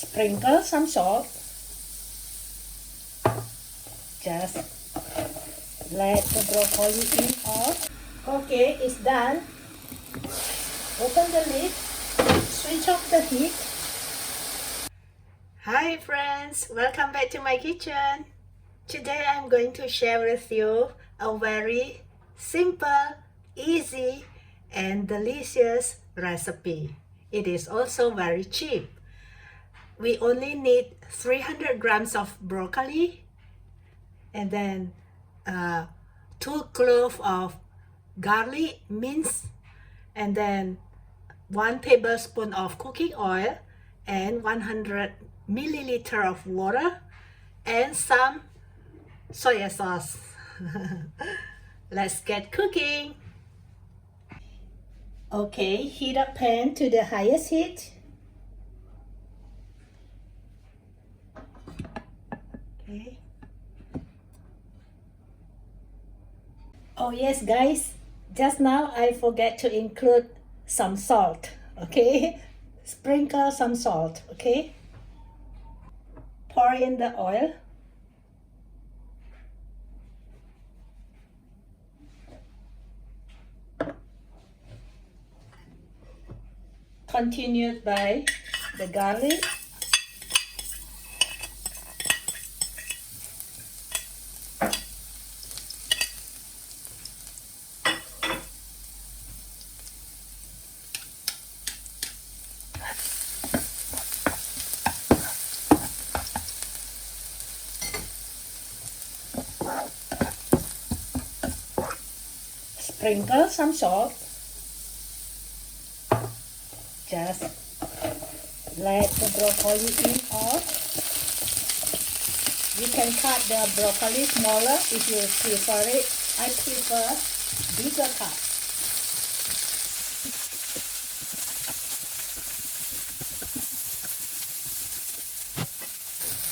Sprinkle some salt. Just let the broccoli in all. Okay, it's done. Open the lid. Switch off the heat. Hi friends, welcome back to my kitchen. Today I'm going to share with you a very simple, easy and delicious recipe. It is also very cheap. We only need 300 grams of broccoli and then 2 cloves of garlic minced, and then 1 tablespoon of cooking oil and 100 milliliter of water and some soya sauce. Let's get cooking. Okay, heat up pan to the highest heat. Okay. Oh yes guys, just now I forget to include some salt. Okay, sprinkle some salt. Okay, pour in the oil. Continued by the garlic. Sprinkle some salt. Just let the broccoli in all. You can cut the broccoli smaller if you prefer it. I prefer bigger cut.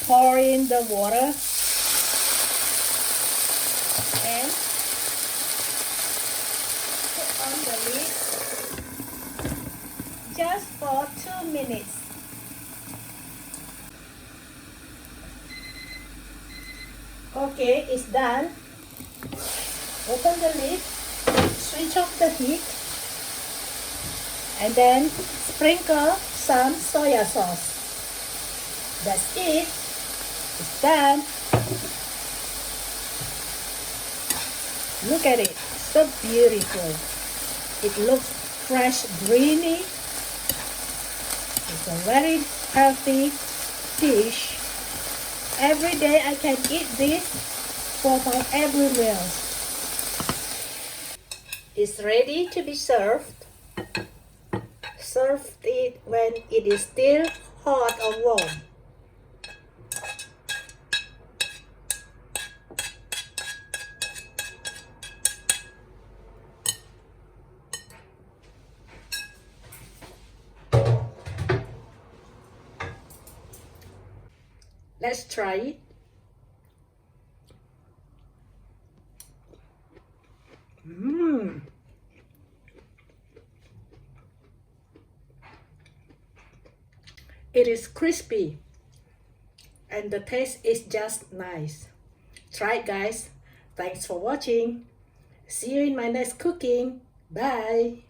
Pour in the water and put on the lid just for 2 minutes. Okay, it's done. Open the lid, switch off the heat, and then sprinkle some soya sauce. That's it. It's done. Look at it, so beautiful. It looks fresh, greeny. It's a very healthy dish. Every day I can eat this for my every meal. It's ready to be served. Serve it when it is still hot or warm. Let's try it. It is crispy and the taste is just nice. Try it guys. Thanks for watching. See you in my next cooking. Bye.